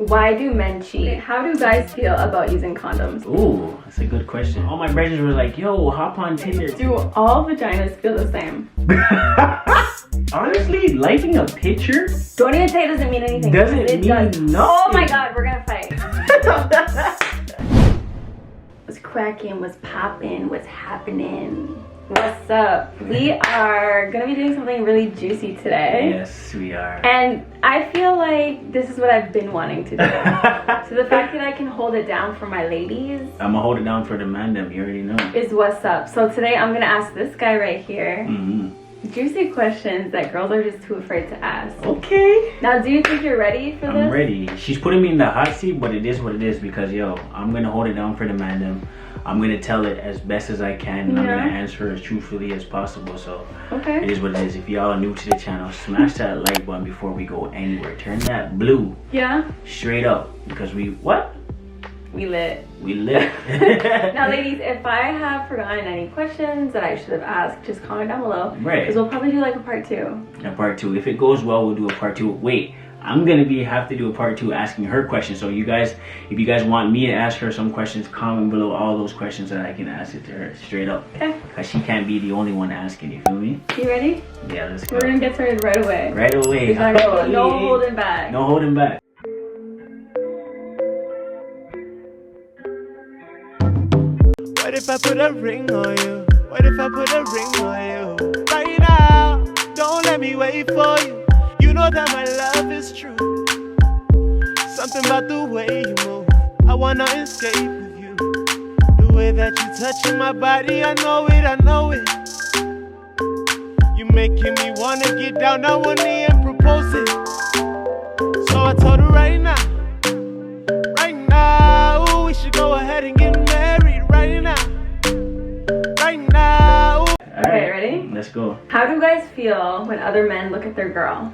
Why do men cheat? How do guys feel about using condoms? Ooh, that's a good question. All my brothers were like, yo, hop on Tinder. Do all vaginas feel the same? Honestly, liking a picture Don't even say it doesn't mean anything. doesn't it mean nothing. Oh my god, we're gonna fight. What's cracking? What's popping? What's happening? What's up? We are gonna be doing something really juicy today. Yes, we are. And I feel like this is what I've been wanting to do. So the fact that I can hold it down for my ladies, I'm gonna hold it down for the mandem, you already know. Is what's up. So today I'm gonna ask this guy right here juicy questions that girls are just too afraid to ask. Okay. Now, do you think you're ready for this? I'm ready. She's putting me in the hot seat, but it is what it is because, yo, I'm gonna hold it down for the mandem. I'm gonna tell it as best as I can, and I'm gonna answer as truthfully as possible. So it is what it is. If y'all are new to the channel, smash that like button before we go anywhere. Turn that blue straight up because we lit. We lit. Now, ladies, if I have forgotten any questions that I should have asked, just comment down below. Right. Because we'll probably do like a part 2. A part 2. If it goes well, we'll do a part 2. Wait, I'm gonna have to do a part 2 asking her questions. So you guys, if you guys want me to ask her some questions, comment below all those questions that I can ask it to her straight up. Okay. Because she can't be the only one asking. You feel me? You ready? Yeah, let's go. We're gonna get started right away. Right away. No holding back. No holding back. What if I put a ring on you? What if I put a ring on you? Right now, don't let me wait for you. You know that my love is true. Something about the way you move, I wanna escape with you. The way that you touching my body, I know it, I know it. You making me wanna get down on one knee and propose it. So I told her right now, ooh, we should go ahead and get married right now. Okay, ready? Let's go. How do guys feel when other men look at their girl?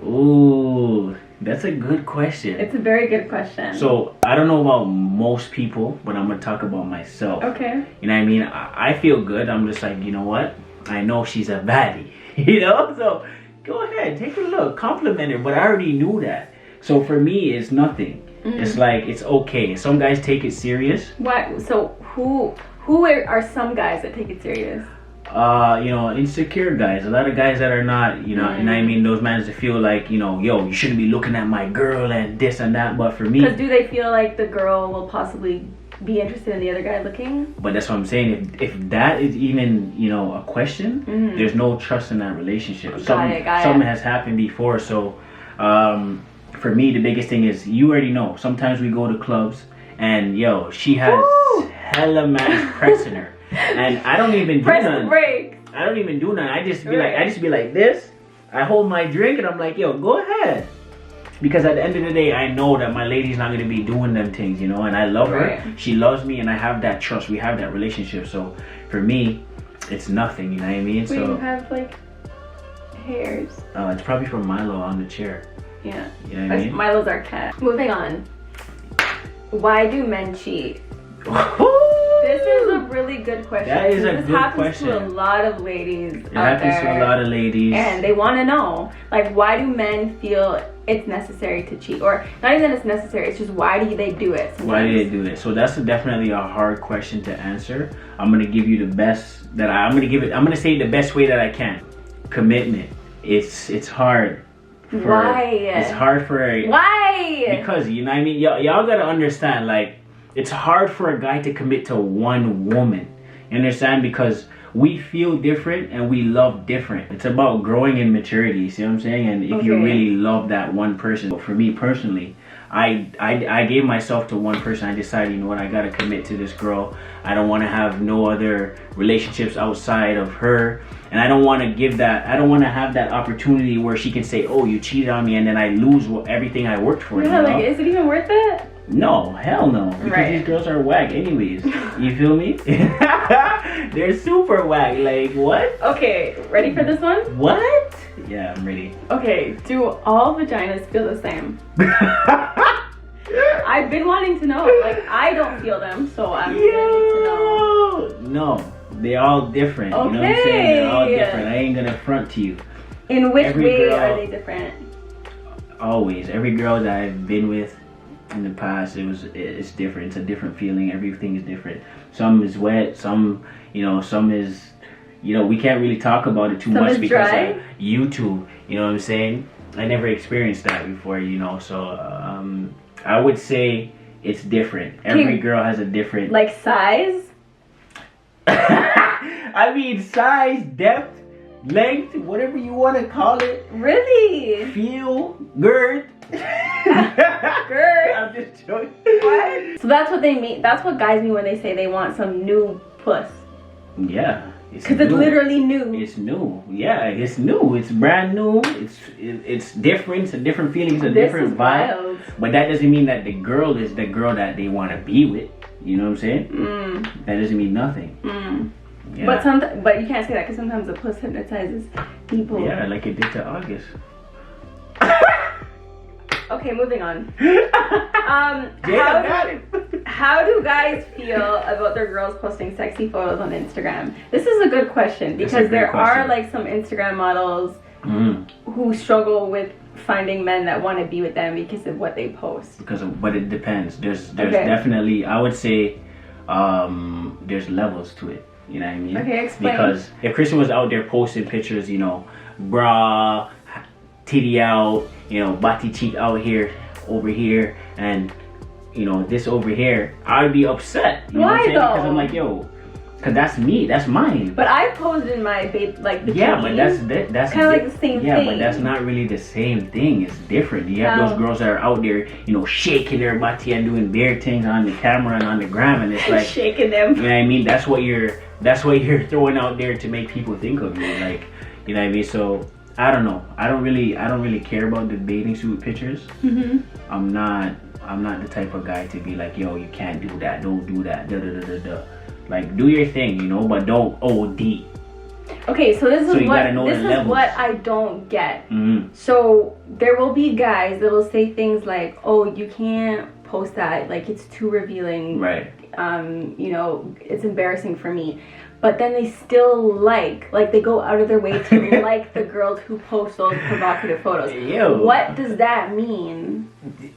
Ooh, that's a good question. It's a very good question. So, I don't know about most people, but I'm going to talk about myself. Okay. You know what I mean? I feel good. I'm just like, you know what? I know she's a baddie. You know? So, go ahead. Take a look. Compliment her. But I already knew that. So, for me, it's nothing. It's like, it's okay. Some guys take it serious. What? So, who are some guys that take it serious? You know, insecure guys. A lot of guys that are not, you know, and I mean those men that feel like, you know, yo, you shouldn't be looking at my girl and this and that. But for me, because do they feel like the girl will possibly be interested in the other guy looking? But that's what I'm saying. If that is even, you know, a question, there's no trust in that relationship. Something has happened before. So, for me, the biggest thing is you already know. Sometimes we go to clubs and yo, she has hella man pressing her. And I don't even do nothing. I don't even do nothing. I just be like this. I hold my drink and I'm like, yo, go ahead. Because at the end of the day, I know that my lady's not gonna be doing them things, you know. And I love her. She loves me, and I have that trust. We have that relationship. So for me, it's nothing. You know what I mean? Wait, so you have like hairs. It's probably from Milo on the chair. Yeah. You know what I mean? Milo's our cat. Moving on. Why do men cheat? This is a really good question. That is a good question. This happens to a lot of ladies It happens to a lot of ladies. And they want to know, like, why do men feel it's necessary to cheat? Or not even that it's necessary, it's just why do they do it sometimes? Why do they do it? So that's definitely a hard question to answer. I'm going to give you the best that I'm going to say it the best way that I can. Commitment. It's hard. Why? It's hard for why? Because, you know what I mean? Y'all got to understand, like, it's hard for a guy to commit to one woman. You understand? Because we feel different and we love different. It's about growing in maturity, you see what I'm saying? And if you really love that one person. But for me personally, I gave myself to one person. I decided, you know what, I gotta commit to this girl. I don't want to have no other relationships outside of her. And I don't want to have that opportunity where she can say, oh, you cheated on me, and then I lose everything I worked for. Yeah, like, is it even worth it? No, hell no. Because these girls are whack anyways. You feel me? They're super whack. Like, what? Okay, ready for this one? What? Yeah, I'm ready. Okay, do all vaginas feel the same? I've been wanting to know. Like, I don't feel them, so I'm ready to know. No, they're all different. You know what I'm saying? They're all different. I ain't gonna front to you. In which way are they different? Always. Every girl that I've been with, In the past, it's different. It's a different feeling. Everything is different. Some is wet. Some, some is, we can't really talk about it too much because of YouTube. You know what I'm saying? I never experienced that before. So I would say it's different. Every girl has a different size. I mean, size, depth, length, whatever you want to call it. Really? Feel, gird. Gird. I'm just joking. What? So that's what they mean. That's what guys mean when they say they want some new puss. Yeah. Because it's literally new. It's new. Yeah, it's new. It's brand new. It's different. It's a different feeling. It's a different vibe. Wild. But that doesn't mean that the girl is the girl that they want to be with. You know what I'm saying? That doesn't mean nothing. Yeah. But you can't say that because sometimes the puss hypnotizes people. Yeah, like it did to August. Okay, moving on. How do guys feel about their girls posting sexy photos on Instagram? This is a good question because there are some Instagram models who struggle with finding men that want to be with them because of what they post. But it depends. There's definitely, I would say, there's levels to it. You know what I mean? Okay, explain. Because if Kristen was out there posting pictures, bra, titty out, body cheek out here, over here, and this over here, I'd be upset. Why though? Because I'm like, because that's me, that's mine. But I posed in my bikini. Yeah, but that's kind of like the same thing. Yeah, but that's not really the same thing. It's different. You have those girls that are out there, shaking their body and doing bare things on the camera and on the gram, and it's like shaking them. You know what I mean? That's what you're throwing out there to make people think of you. Like, you know what I mean? So I don't know. I don't really care about the bathing suit pictures. I'm not the type of guy to be like, yo, you can't do that. Don't do that. Da da da da da. Like, do your thing, but don't OD. Okay, so this is what I don't get. So there will be guys that will say things like, oh, you can't post that, like it's too revealing. Right. It's embarrassing for me. But then they still they go out of their way to like the girls who post those provocative photos. Ew. What does that mean?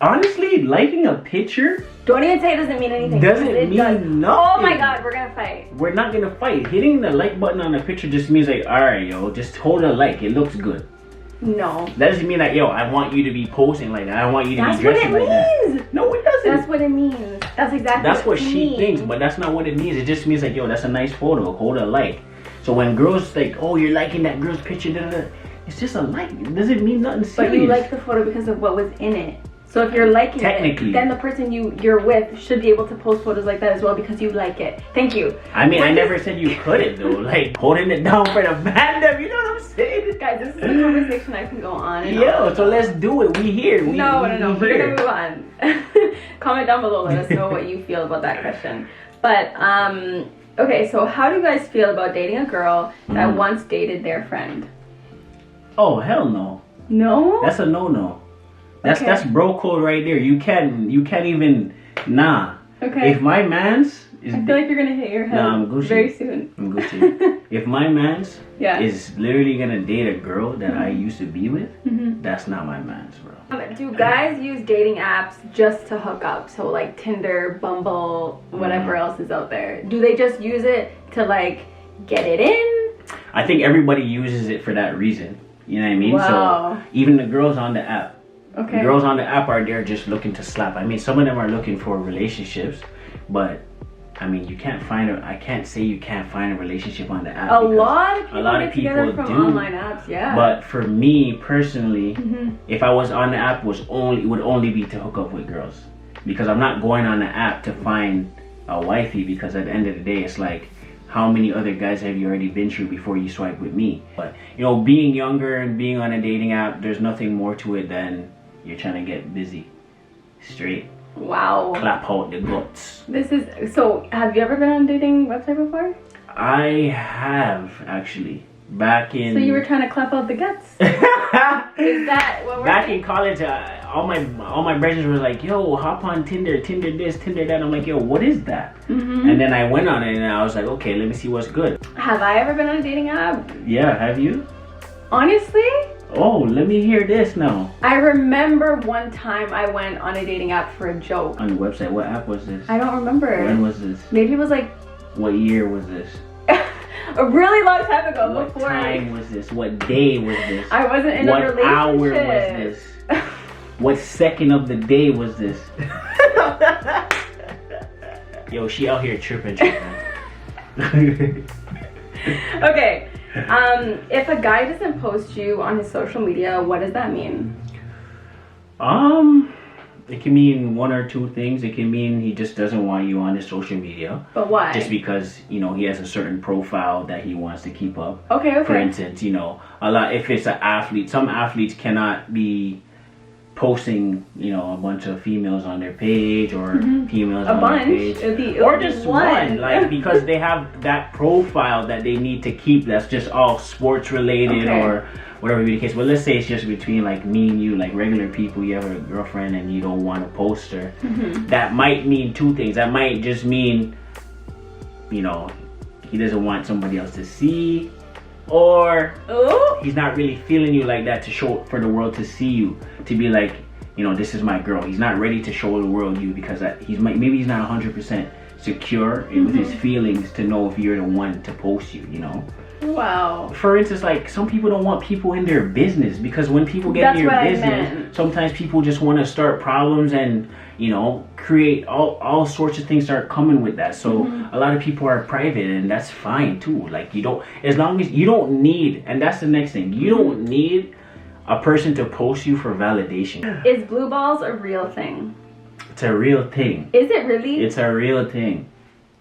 Honestly, liking a picture... Don't even say it doesn't mean anything. Doesn't mean nothing. Oh my god, we're gonna fight. We're not gonna fight. Hitting the like button on a picture just means like, alright, yo, just hold a like. It looks good. No. That doesn't mean that, yo, I want you to be posting like that. I want you to be dressing like that. That's what it means. No, it doesn't. That's what it means. That's exactly That's what she thinks, but that's not what it means. It just means like, yo, that's a nice photo. Hold a like. So when girls like, oh, you're liking that girl's picture, da, da, da, it's just a like. It doesn't mean nothing serious. But you like the photo because of what was in it. So if you're liking it, then the person you're with should be able to post photos like that as well because you like it. Thank you. I mean, I never said you couldn't though. Like holding it down for the fandom, you know what I'm saying? Guys, this is a conversation I can go on and on. So let's do it. We here. No. We're gonna move on. Comment down below. Let us know what you feel about that question. But okay, so how do you guys feel about dating a girl that once dated their friend? Oh hell no. No? That's a no. That's bro code right there. You can't even Okay. If my man's is I feel like you're gonna hit your head very soon. I'm Gucci. If my man's is literally gonna date a girl that I used to be with, that's not my man's, bro. Do guys use dating apps just to hook up? So like Tinder, Bumble, whatever else is out there. Do they just use it to like get it in? I think everybody uses it for that reason. You know what I mean? Wow. So even the girls on the app. Okay. Girls on the app are there just looking to slap. I mean, some of them are looking for relationships, but I mean, I can't say you can't find a relationship on the app. A lot of people do. Online apps, yeah. But for me personally, if I was on the app, it would only be to hook up with girls, because I'm not going on the app to find a wifey. Because at the end of the day, it's like, how many other guys have you already been through before you swipe with me? But being younger and being on a dating app, there's nothing more to it than you're trying to get busy. Straight. Wow. Clap out the guts. So have you ever been on a dating website before? I have, actually. Back in... So you were trying to clap out the guts? Is that what we're Back in college, all my brothers were like, yo, hop on Tinder this, Tinder that. I'm like, yo, what is that? And then I went on it and I was like, okay, let me see what's good. Have I ever been on a dating app? Yeah, have you? Honestly? Oh, let me hear this now. I remember one time I went on a dating app for a joke. On the website, what app was this? I don't remember. When was this? Maybe it was like... What year was this? A really long time ago. What time was this? What day was this? I wasn't in a relationship. What hour was this? What second of the day was this? Yo, she out here tripping. Okay. If a guy doesn't post you on his social media, what does that mean? It can mean one or two things. It can mean he just doesn't want you on his social media. But why? Just because, you know, he has a certain profile that he wants to keep up. Okay. For instance, you know, if it's an athlete, some athletes cannot be posting, you know, a bunch of females on their page or females on their page. Or just one. Like, because they have that profile that they need to keep that's just all sports related or whatever be the case. But let's say it's just between like me and you, like regular people. You have a girlfriend and you don't want to post her. That might mean two things. That might just mean, you know, he doesn't want somebody else to see, or he's not really feeling you like that to show for the world to see you, to be like, you know, this is my girl. He's not ready to show the world you because maybe he's not 100% secure with his feelings to know if you're the one to post you, you know. Wow. For instance, like some people don't want people in their business, because when people get in your business, sometimes people just want to start problems and, you know, create all sorts of things start coming with that. So a lot of people are private, and that's fine too. Like, you don't, as long as you don't need, and that's the next thing, you don't need a person to post you for validation. Is blue balls a real thing? It's a real thing. Is it really? It's a real thing.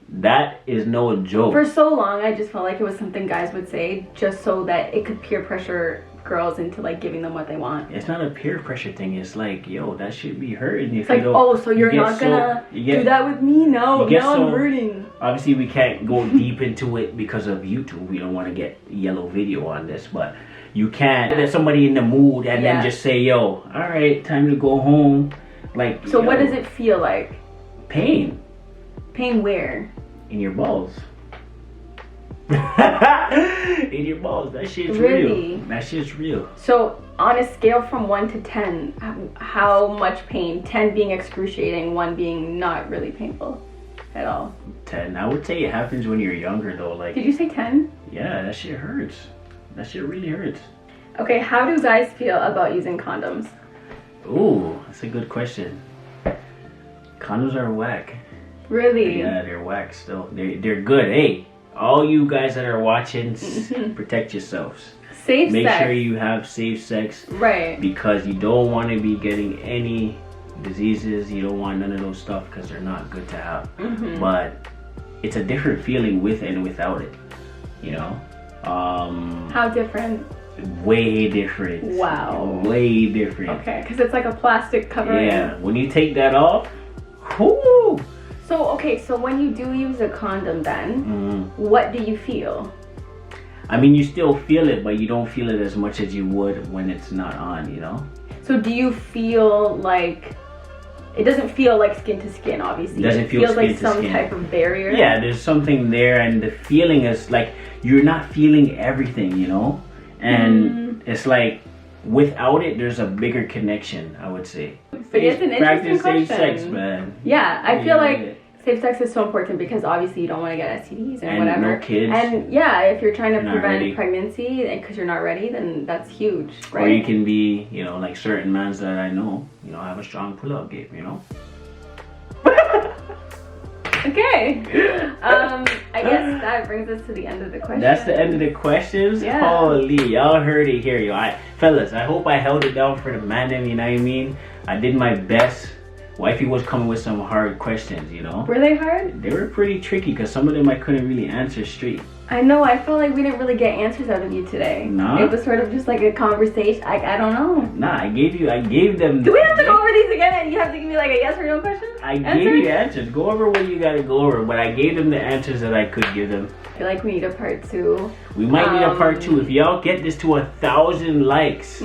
That is no joke. For so long, I just felt like it was something guys would say just so that it could peer pressure girls into like giving them what they want. It's not a peer pressure thing. It's like, yo, that should be hurting. It's like, oh, so you're not gonna do that with me? No, now I'm hurting. Obviously, we can't go deep into it because of YouTube. We don't want to get yellow video on this, but you can't let somebody in the mood and then just say, yo, all right, time to go home. Like, so what does it feel like? Pain. Pain where? In your balls. In your balls. That shit's real. That shit's real. So on a scale from 1 to 10, how much pain? 10 being excruciating, 1 being not really painful at all. 10. I would say it happens when you're younger though. Like, did you say 10? Yeah, that shit hurts. That shit really hurts. Okay, how do guys feel about using condoms? Ooh, that's a good question. Condoms are whack. Really? Yeah, they're whack still. They're good. Hey, all you guys that are watching, protect yourselves. Safe sex. Make sure you have safe sex. Right. Because you don't want to be getting any diseases. You don't want none of those stuff because they're not good to have. But it's a different feeling with and without it. You know? How different? Way different. Wow. Way different. Okay, because it's like a plastic covering. Yeah, when you take that off, whoo! So, okay, so when you do use a condom then, what do you feel? I mean, you still feel it, but you don't feel it as much as you would when it's not on, you know? So do you feel like, it doesn't feel like skin to skin, obviously. It doesn't feel skin to skin. It feels like some type of barrier. Yeah, there's something there, and the feeling is like, you're not feeling everything, you know? And it's like, without it, there's a bigger connection, I would say. But it's an interesting question. Practice safe sex, man. Yeah, I feel like safe sex is so important because obviously you don't want to get STDs and whatever. No kids. And yeah, if you're trying to prevent pregnancy because you're not ready, then that's huge, right? Or you can be, you know, like certain mans that I know, you know, have a strong pull-up game, you know? Okay. I guess that brings us to the end of the question. That's the end of the questions? Yeah. Holy, y'all heard it here, yo. Fellas, I hope I held it down for the man, you know what I mean? I did my best. Wifey was coming with some hard questions, you know? Were they hard? They were pretty tricky because some of them I couldn't really answer straight. I know, I feel like we didn't really get answers out of you today. Nah. It was sort of just like a conversation. I don't know. Nah, I gave them. Do we have to go over these again and you have to give me like a yes or no question? I gave you answers. Go over what you gotta go over, but I gave them the answers that I could give them. I feel like we need a part 2. We might need a part 2. If y'all get this to 1,000 likes,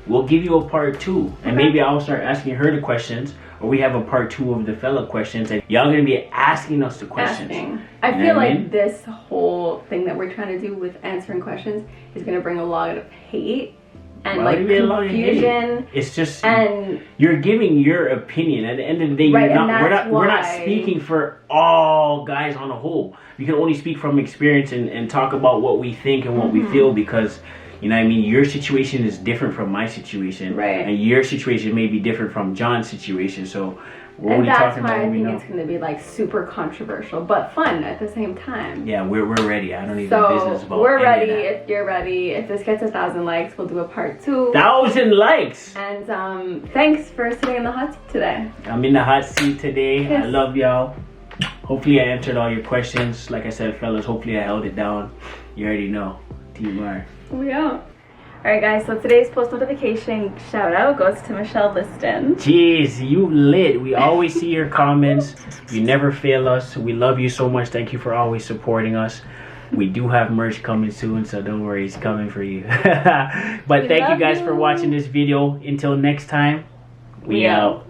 we'll give you a part 2. And maybe I'll start asking her the questions, or we have a part 2 of the fella questions, and y'all gonna be asking us the questions. I feel like this whole thing that we're trying to do with answering questions is gonna bring a lot of hate. and like confusion. It's just and you're giving your opinion. At the end of the day, right, we're not speaking for all guys on a whole. We can only speak from experience and talk about what we think and what we feel, because you know what I mean, your situation is different from my situation, right? And your situation may be different from John's situation. So we're and only that's talking why about I what we think know. it's going to be like super controversial, but fun at the same time. Yeah, we're ready. I don't even business about we're any ready. of that. If you're ready, if this gets 1,000 likes, we'll do a part 2. 1,000 likes. And thanks for sitting in the hot seat today. I'm in the hot seat today. Yes. I love y'all. Hopefully I answered all your questions. Like I said, fellas, hopefully I held it down. You already know. Team R. We out. Alright guys, so today's post notification shout out goes to Michelle Liston. Jeez, you lit. We always see your comments. You never fail us. We love you so much. Thank you for always supporting us. We do have merch coming soon, so don't worry, it's coming for you. But thank you guys for watching this video. Until next time, we out.